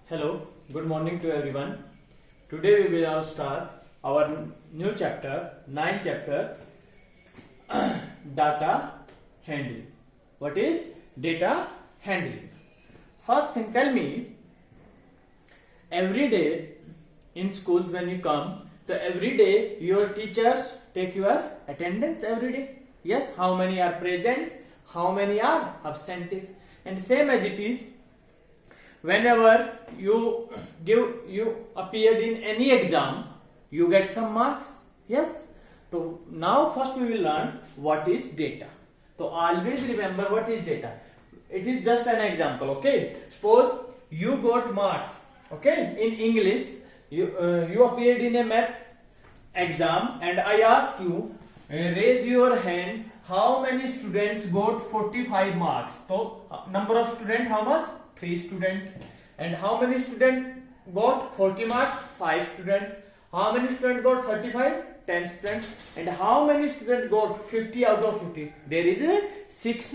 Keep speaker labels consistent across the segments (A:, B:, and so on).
A: Hello, good morning to everyone. Today we will start our new chapter, 9th chapter, data handling. What is data handling? First thing, tell me, every day in schools when you come, so every day your teachers take your attendance every day. Yes, how many are present, how many are absentees, and same as it is. Whenever you appeared in any exam, you get some marks. Yes. So now first we will learn what is data. So always remember what is data. It is just an example. Okay. Suppose you got marks. Okay. In English, you appeared in a maths exam, and I ask you, raise your hand. How many students got 45 marks? So number of students, how much? 3 students. And how many students got 40 marks? 5 students. How many students got 35? 10 students. And how many students got 50 out of 50? There is a 6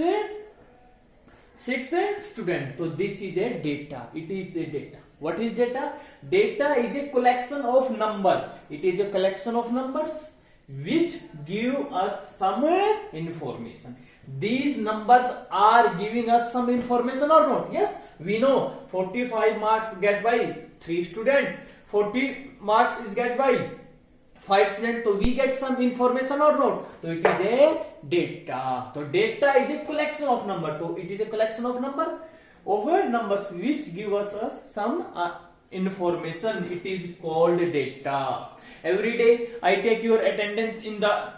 A: students. So this is a data. It is a data. What is data? Data is a collection of number. It is a collection of numbers which give us some information. These numbers are giving us some information or not? Yes, we know 45 marks get by 3 students, 40 marks is get by 5 students. So we get some information or not? So it is a data. So data is a collection of numbers. So it is a collection of numbers which give us some information. It is called data. Every day I take your attendance in the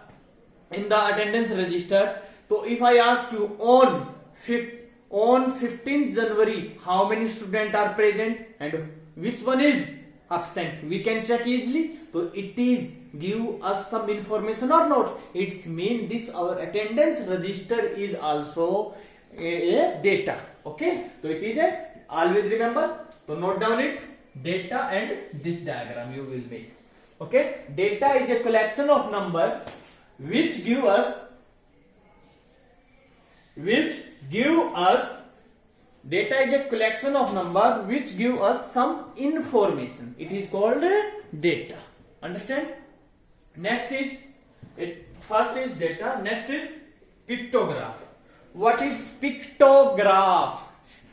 A: attendance register. So if I ask you on 15th January, how many students are present and which one is absent, we can check easily. So it is give us some information or not. It's mean this our attendance register is also a data. Okay, so it is a, always remember. So note down it, data and this diagram you will make. Okay, data is a collection of numbers which give us data is a collection of number which give us some information. It is called data. Understand? Next is first is data, next is pictograph. What is pictograph?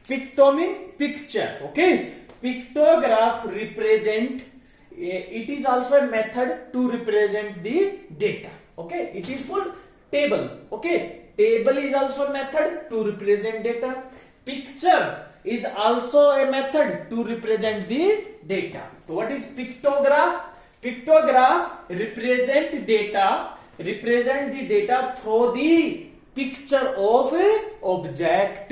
A: Picto means picture. Okay, pictograph represent, it is also a method to represent the data. Okay, it is called table. Okay, table is also a method to represent data. Picture is also a method to represent the data. So what is pictograph? Pictograph represent the data through the picture of a object,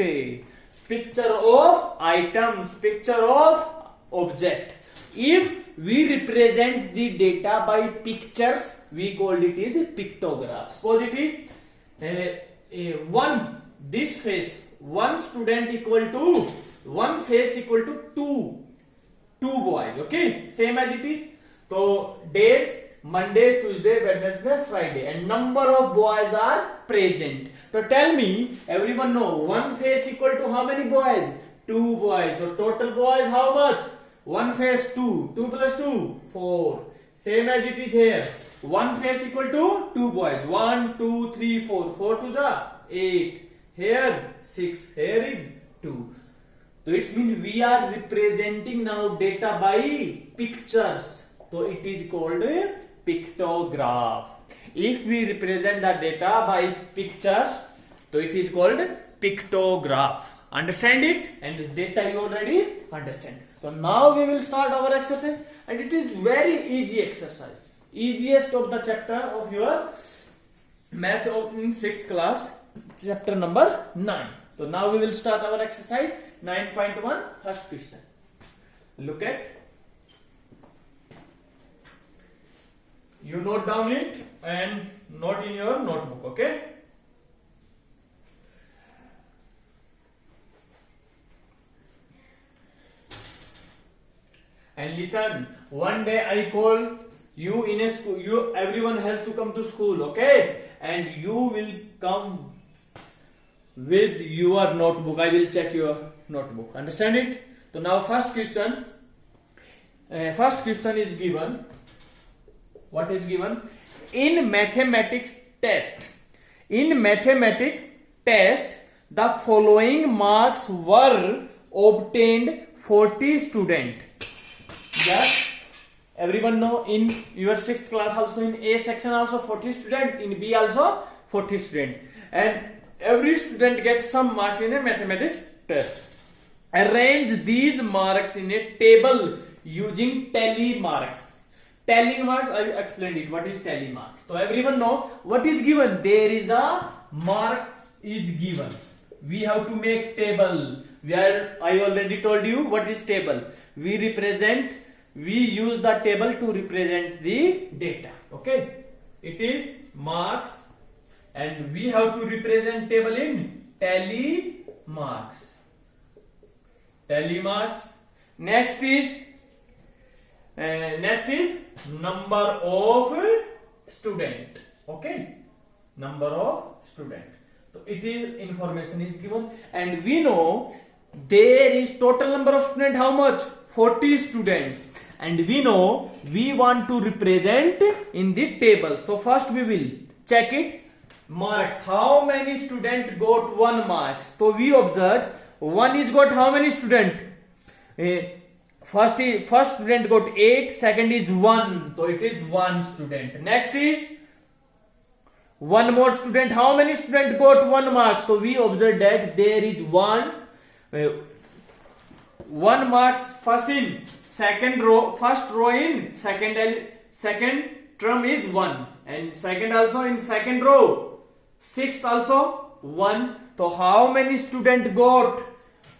A: picture of items, picture of object. If we represent the data by pictures, we call it is pictograph. Suppose it is this face, one student equal to one face equal to two boys. Okay, same as it is. So days Monday, Tuesday, Wednesday, Friday, and number of boys are present. So tell me, everyone know one face equal to how many boys? 2 boys. So total boys how much? One face 2. 2 plus 2 4. Same as it is here. One face equal to 2 boys. 1, 2, 3, 4. 4 to the 8. Here 6. Here is 2. So it means we are representing now data by pictures. So it is called a pictograph. If we represent the data by pictures, so it is called pictograph. Understand it? And this data you already understand. So now we will start our exercise, and it is very easy exercise. Easiest of the chapter of your math in 6th class, chapter number 9. So now we will start our exercise 9.1, first question. Look at, you note down it and note in your notebook. Okay. And listen, one day I call you in a school, everyone has to come to school, okay? And you will come with your notebook. I will check your notebook. Understand it? So now first question is given. What is given? In mathematics test, the following marks were obtained 40 student. Yes, everyone know in your 6th class also in A section also 40 student, in B also 40 student, and every student gets some marks in a mathematics test. Arrange these marks in a table using tally marks. Tally marks, I explained it. What is tally marks? So everyone know what is given. There is a marks is given. We have to make table. I already told you what is table. We use the table to represent the data. Okay, it is marks, and we have to represent table in tally marks. Tally marks. Next is number of student. Okay, number of student. So it is information is given, and we know there is total number of student how much? 40 student, and we know we want to represent in the table. So first we will check it. Marks, how many student got 1 marks? So we observe 1 is got how many student? First student got 8, second is 1, so it is 1 student. Next is 1 more student. How many student got 1 marks? So we observe that there is 1 marks first in second row, first row in second term is 1, and second also in second row, 6th also 1. So how many student got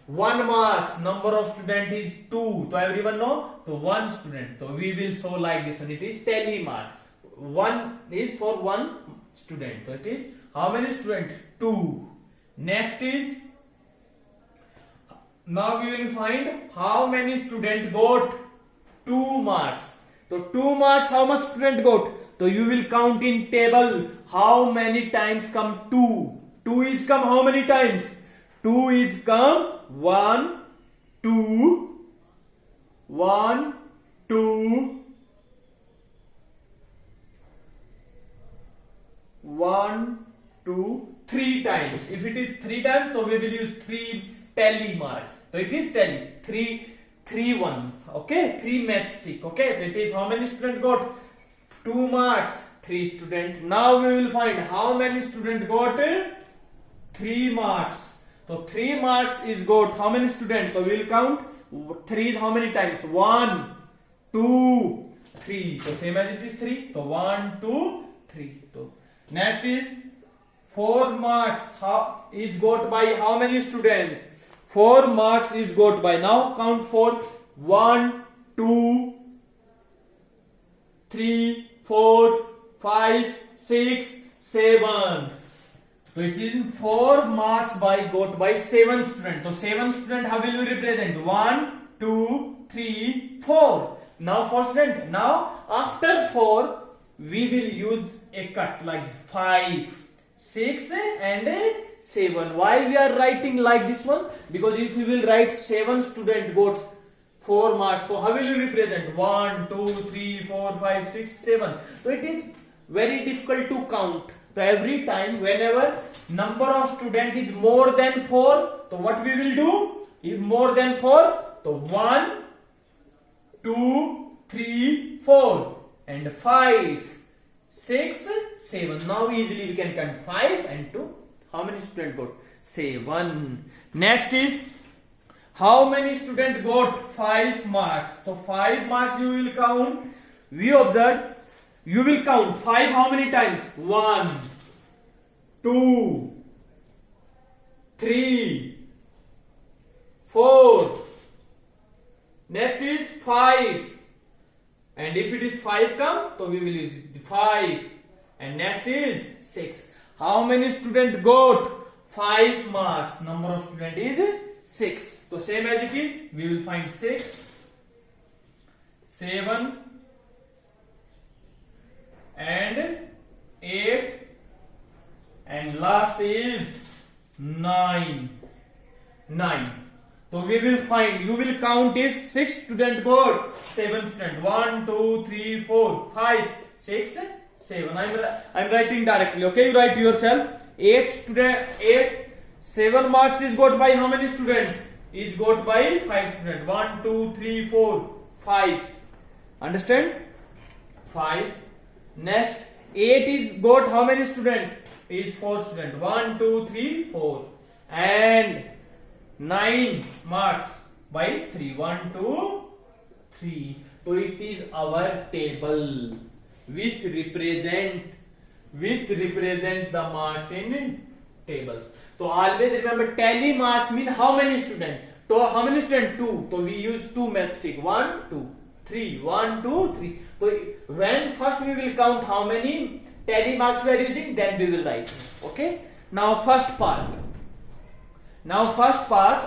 A: 1 marks? Number of student is 2. So everyone know, so 1 student. So we will show like this one. It is tally marks. 1 is for 1 student. So it is how many student? 2. Next is, now we will find how many student got 2 marks. So 2 marks, how much student got? So you will count in table how many times come 2. 2 is come how many times? 2 is come 1, 2, 1, 2, 1, 2, 3 times. If it is 3 times, so we will use 3 tally marks. So it is tally. 3 ones. Okay, 3 matchstick. Okay, that is how many student got 2 marks? 3 student. Now we will find how many student got 3 marks. So 3 marks is got how many students? So we will count 3 is how many times? 1, 2, 3. So same as it is 3. So 1, 2, 3. So next is 4 marks. How is got by how many students? 4 marks is got by. Now count 4. 1, 2, 3, 4, 5, 6, 7. So it is 4 marks by got by 7 students. So 7 students how will we represent? 1, 2, 3, 4. Now 4 students. Now after 4 we will use a cut like 5, 6 and 7. Why we are writing like this one? Because if we will write 7 student got 4 marks, so how will you represent? 1, 2, 3, 4, 5, 6, 7. So it is very difficult to count. So every time whenever number of student is more than 4, so what we will do? If more than 4, so 1, 2, 3, 4 and 5, 6, 7. Now easily we can count 5 and 2. How many student got? 7. Next is how many student got 5 marks? So 5 marks you will count. We observe you will count 5 how many times? 1, 2, 3, 4. Next is 5. And if it is 5 come, so we will use 5. And next is 6. How many student got 5 marks? Number of student is 6. So same as it is, we will find 6, 7 and 8 and last is 9. So we will find, you will count is 6 student got 7 student, 1 2 3 4 5 6 7. I'm writing directly, okay? You write yourself. 8 student, 8 7 marks is got by how many student? Is got by 5 student. 1 2 3 4 5. Understand? 5. Next, 8 is got how many student? Is 4 student. 1 2 3 4. And 9 marks by 3. 1 2 3. So it is our table which represent the marks in tables. So always remember, tally marks mean how many student. So how many student? 2. So we use 2 matchstick. 1 2 3. 1 2 3. So when first we will count how many tally marks we are using, then we will write. Okay. Now first part.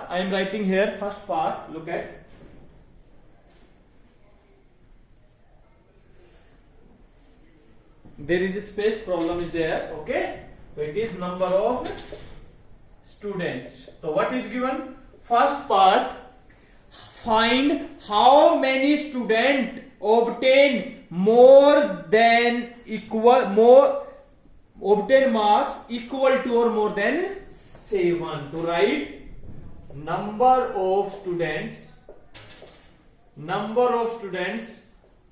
A: I am writing here. First part. Look at. There is a space problem is there. Okay. So it is number of students. So what is given? First part, find how many students obtain obtain marks equal to or more than 7. To write number of students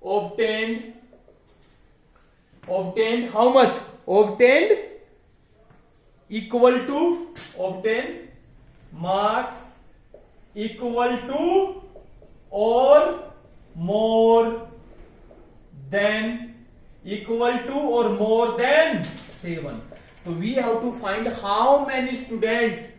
A: obtained how much? Obtained equal to, obtain marks equal to or more than 7. So we have to find how many students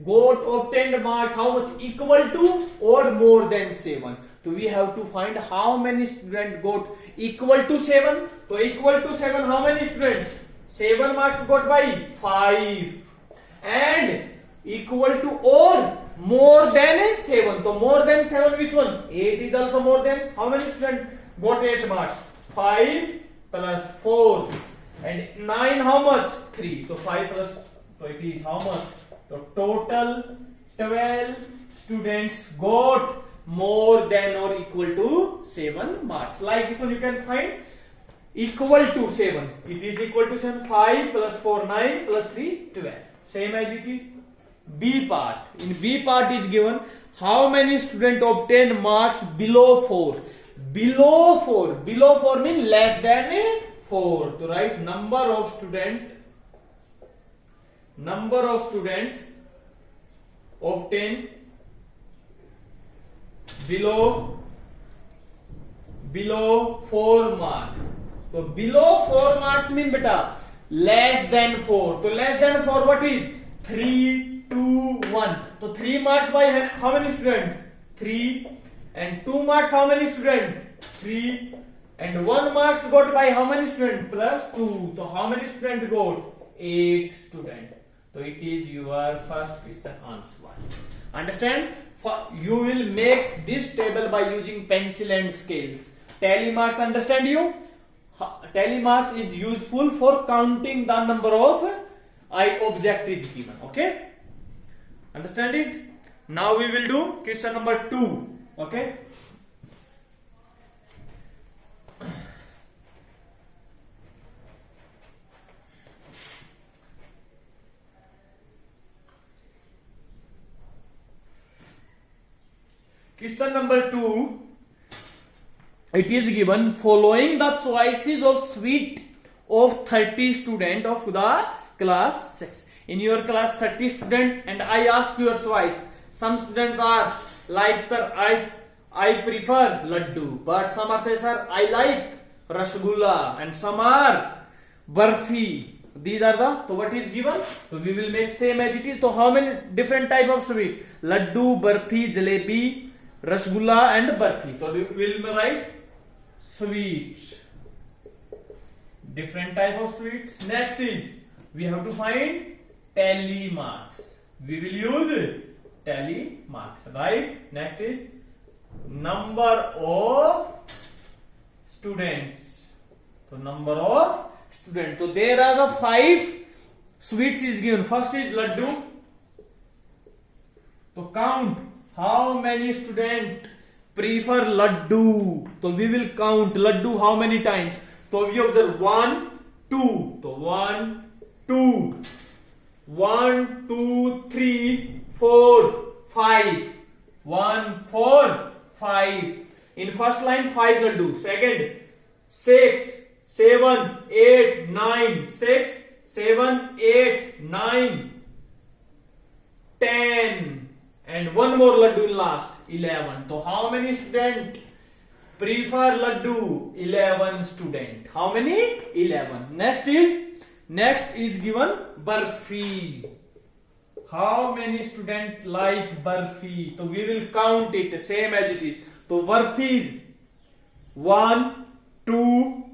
A: got obtained marks, how much equal to or more than 7. So we have to find how many students got equal to 7. So equal to 7, how many students? 7 marks got by 5. And equal to or more than 7. So more than 7, which one? 8 is also more than. How many students got 8 marks? 5 plus 4. And 9 how much? 3. So 5 plus, so it is how much? So total 12 students got more than or equal to 7 marks. Like this one you can find equal to 7. It is equal to 7. 5 plus 4 9 plus 3 12. Same as it is B part. In B part is given how many students obtain marks below 4. Below 4 means less than 4. To write number of students obtain below 4 marks. So below 4 marks mean beta less than 4. So less than 4 what is? 3 2 1. So 3 marks by how many students? 3. And 2 marks how many students? 3. And 1 marks got by how many students? Plus 2. So how many students got? 8 students. So it is your first question answer. Understand? You will make this table by using pencil and scales. Tally marks, understand you? Tally marks is useful for counting the number of object is given. Okay? Understand it? Now we will do question number 2. Okay? Question number 2. It is given following the choices of suite of 30 students of the class 6. In your class 30 students and I ask your choice. Some students are like, sir, I prefer laddu, but some are say, sir, I like rasgulla, and some are barfi. These are the, so what is given? So we will make same as it is. So how many different type of sweet? Laddu, barfi, jalebi, rasgulla and barfi. So we will write sweets. Different type of sweets. Next is we have to find tally marks. We will use tally marks, right? Next is number of students. So number of students. So there are the 5 sweets is given. First is laddu. So count how many student prefer laddu? So we will count laddu how many times. So we observe 1, 2. So 1, 2. 1, 2, 3, 4, 5. 1, 4, 5. In first line 5 laddu. Second 6, 7, 8, 9. 6, 7, 8, 9, 10. And one more laddu in last, 11. So how many student prefer laddu? 11 student. How many? 11. Next is given barfi. How many student like barfi? So we will count it same as it is. So barfi is 1, 2,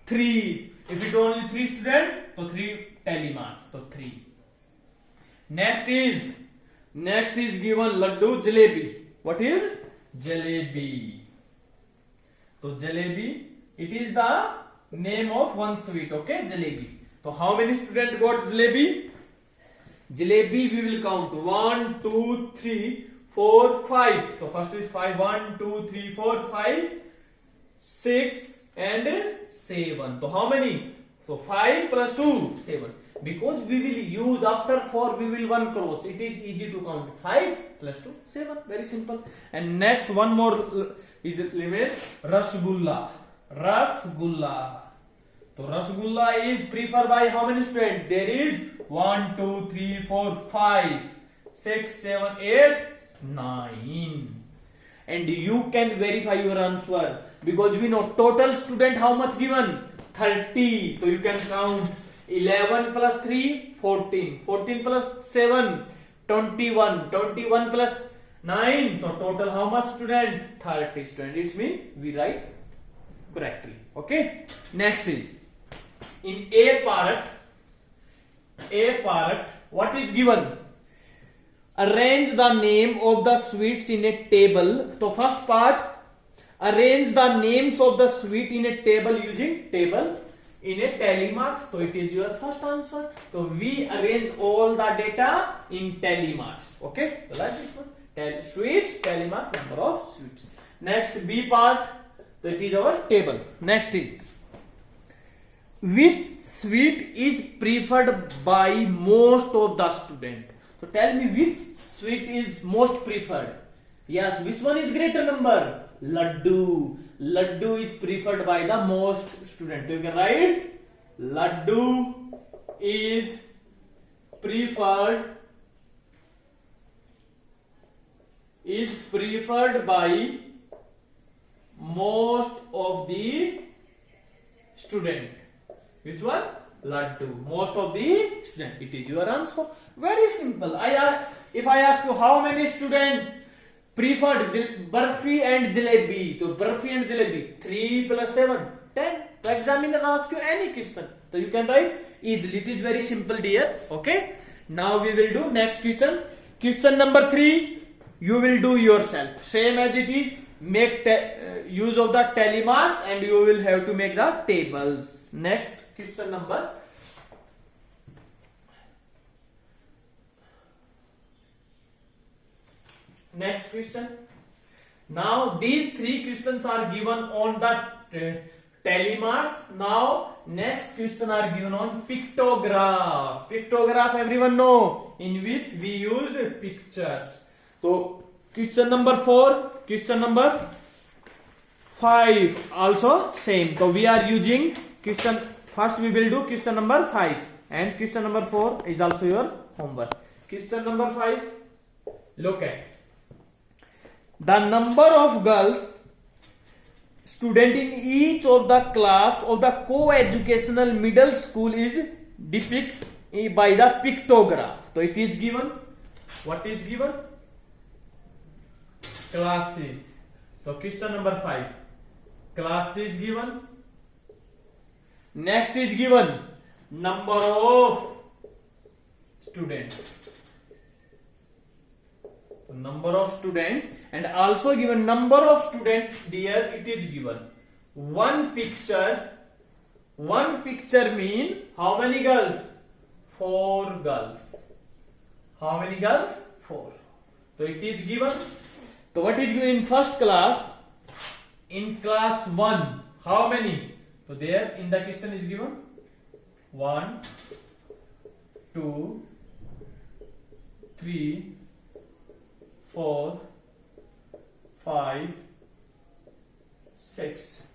A: 3. If it only 3 student, so 3 tally marks. So 3. Next is given laddu jalebi. What is jalebi? So jalebi, it is the name of one sweet. Okay, jalebi. So how many students got jalebi? Jalebi we will count 1, 2, 3, 4, 5. So first is 5. 1, 2, 3, 4, 5, 6 and 7. So how many? So 5 plus 2, 7. Because we will use after 4 we will one cross. It is easy to count. 5 plus 2, 7. Very simple. And next one more is remain rasgulla. Rasgulla. So rasgulla is preferred by how many students? There is 1, 2, 3, 4, 5, 6, 7, 8, 9. And you can verify your answer because we know total student how much given? 30. So you can count 11 plus 3, 14. 14 plus 7, 21. 21 plus 9. So total how much student? 30 student. It means we write correctly. Okay. Next is in A part, what is given? Arrange the name of the sweets in a table. So first part, arrange the names of the sweet in a table using table in a tally marks. So it is your first answer. So we arrange all the data in tally marks. Okay. So like this one. Sweets, tally marks, number of sweets. Next B part. So it is our table. Next is which sweet is preferred by most of the student. So tell me which sweet is most preferred. Yes, which one is greater number? Laddu. Laddu is preferred by the most student. So you can write laddu is preferred by most of the student. Which one? Laddu. Most of the student. It is your answer. Very simple. If I ask you how many students preferred barfi and jalebi. So barfi and jalebi 3 plus 7 10. The examiner ask you any question. So you can write easily. It is very simple dear. Okay. Now we will do next question. Question number 3. You will do yourself. Same as it is. Make use of the tally marks and you will have to make the tables. Next question number. Next question. Now these 3 questions are given on the tally marks. Now next question are given on pictograph. Pictograph everyone know, in which we use pictures. So question number 4, question number 5 also same. So we are using question, first we will do question number 5 and question number 4 is also your homework. Question number 5, look at the number of girls student in each of the class of the co-educational middle school is depicted by the pictograph. So it is given. What is given? Classes. So question number 5. Class is given. Next is given number of students. So number of students and also given number of students. Dear, it is given one picture. One picture mean how many girls? 4 girls. How many girls? 4. So it is given So what is given in first class? In class 1, how many? So there in the question is given 1, 2, 3, 4, 5, 6.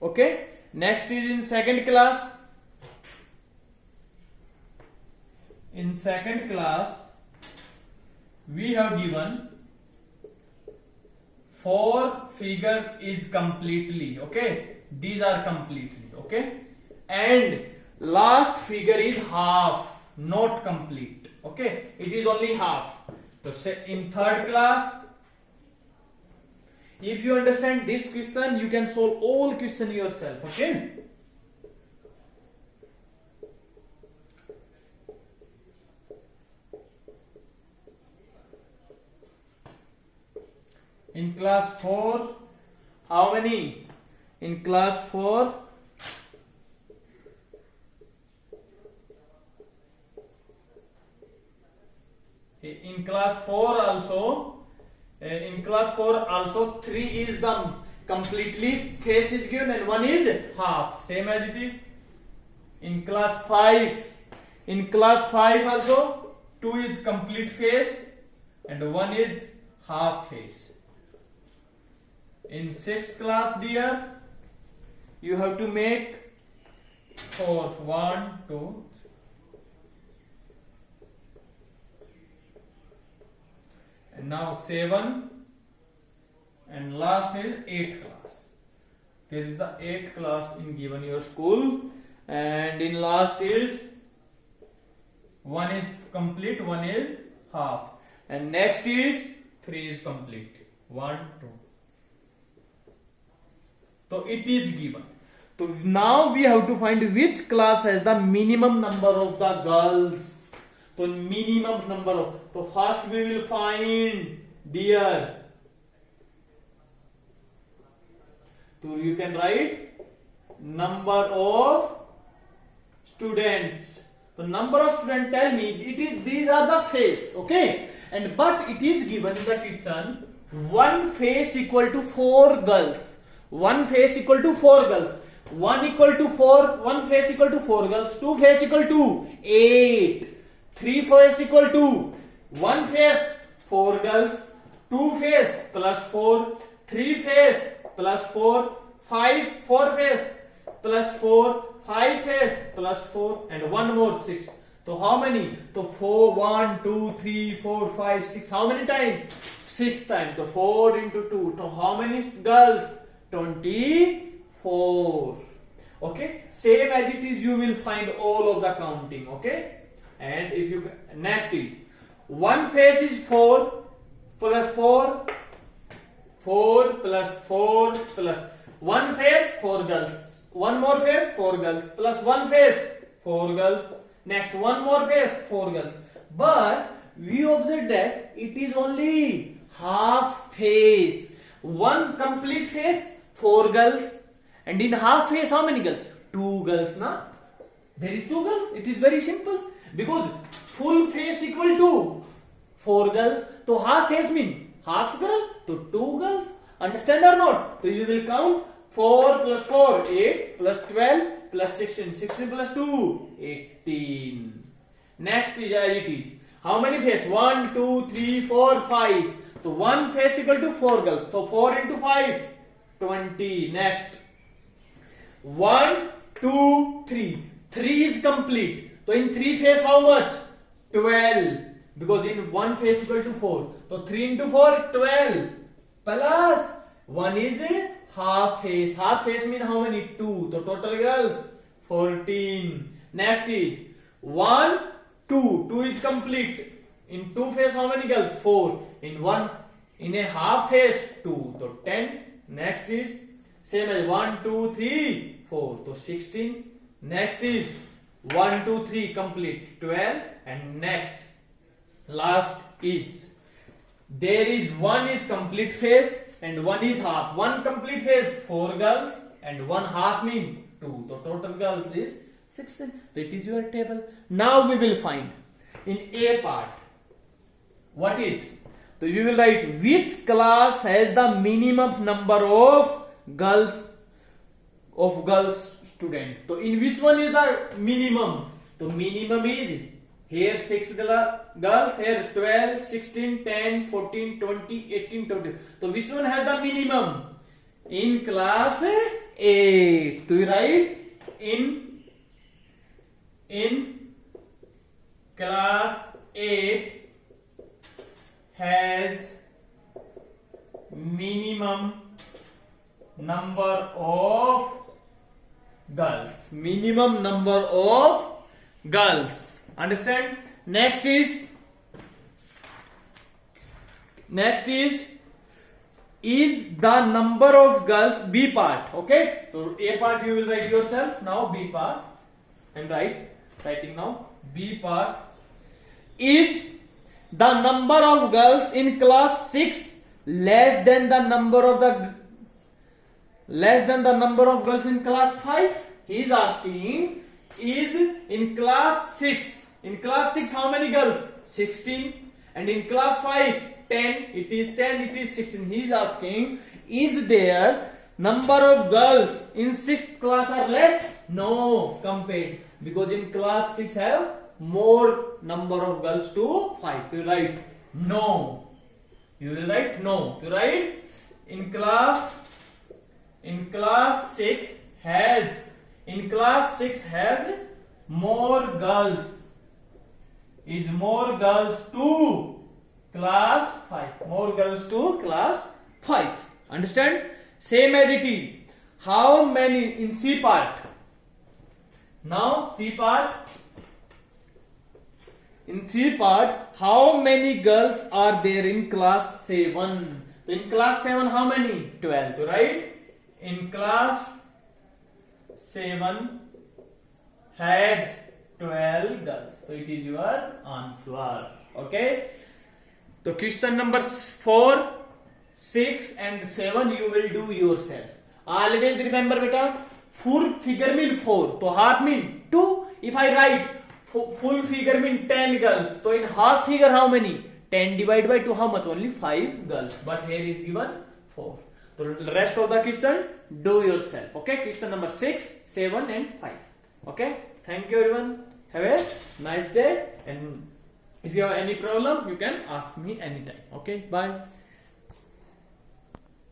A: Okay. Next is in second class. In second class, we have given 4 figure is completely, okay, these are completely, okay, and last figure is half, not complete, okay, it is only half. So say in third class, if you understand this question, you can solve all question yourself, okay. In class 4, how many? In class 4, in class 4 also, in class 4 also 3 is the completely face is given and 1 is half, same as it is. In class 5, in class 5 also 2 is complete face and 1 is half face. In 6th class, dear, you have to make 4, 1, 2, and now 7, and last is 8th class. There is the 8th class in given your school, and in last is 1 is complete, 1 is half, and next is 3 is complete, 1, 2. So it is given. So now we have to find which class has the minimum number of the girls. So minimum number of. So first we will find, dear. So you can write number of students. So number of students, tell me, it is, these are the face, okay, and but it is given in the question 1 face equal to 4 girls. 1 face equal to 4 girls, 1 equal to 4, 1 face equal to 4 girls, 2 face equal to 8, 3 face equal to 1 face 4 girls, 2 face plus 4, 3 face plus 4, 4 face plus 4, 5 face plus 4, and 1 more 6. So how many? So 4, 1, 2, 3, 4, 5, 6. How many times? 6 times. So 4 into 2. So how many girls? 24. Okay, same as it is, you will find all of the counting, okay. And if you, next is 1 face is 4 plus 4, 4 plus 4 plus 1 face 4 girls, 1 more face 4 girls plus 1 face 4 girls, next 1 more face 4 girls, but we observe that it is only half face. 1 complete face 4 girls, and in half face how many girls? 2 girls, na? There is 2 girls. It is very simple, because full face equal to 4 girls, so half face mean half girl, so 2 girls. Understand or not? So you will count 4 plus 4, 8 plus 12 plus 16, 16 plus 2, 18. Next is as it is. How many face? 1, 2, 3, 4, 5. So 1 face equal to 4 girls, so 4 into 5, 20. Next 1, 2, 3. 3 is complete. So in 3 face how much? 12. Because in 1 face equal to 4. So 3 into 4, 12. Plus 1 is a half face. Half face means how many? 2. So total girls 14. Next is 1, 2. 2 is complete. In 2 face how many girls? 4. In a half face 2. So 10. Next is same as 1, 2, 3, 4. So 16. Next is 1, 2, 3 complete 12. And next last is there is 1 is complete face and 1 is half. 1 complete face 4 girls and 1 half mean 2. So total girls is 16. That is your table. Now we will find in A part what is. So you will write which class has the minimum number of girls student. So in which one is the minimum? So minimum is here 6 girls, here 12, 16, 10, 14, 20, 18, 20. So which one has the minimum? In class 8. So you write in class 8 has minimum number of girls. Minimum number of girls. Understand? Next is the number of girls B part. Okay, so A part you will write yourself. Now B part I'm writing now. B part is the number of girls in class 6 less than the number of girls in class 5. He is asking, is in class 6 how many girls? 16. And in class 5 10. It is 16. He is asking, is there number of girls in 6th class are less? No, compared, because in class 6 have more number of girls to 5. So you write no. You will write no. You write in class 6 has more girls. Is more girls to class 5. More girls to class 5. Understand? Same as it is. How many in C part? Now C part. In C part, how many girls are there in class 7? So in class 7, how many? 12. So right? In class 7 has 12 girls. So it is your answer. Okay? So question number 4, 6 and 7 you will do yourself. Always remember beta, full figure mean 4. So half mean 2. If I write full figure mean 10 girls. So in half figure how many? 10 divided by 2 how much? Only 5 girls. But here is given 4. So the rest of the question do yourself. Okay? Question number 6, 7 and 5. Okay? Thank you everyone. Have a nice day. And if you have any problem, you can ask me anytime. Okay? Bye.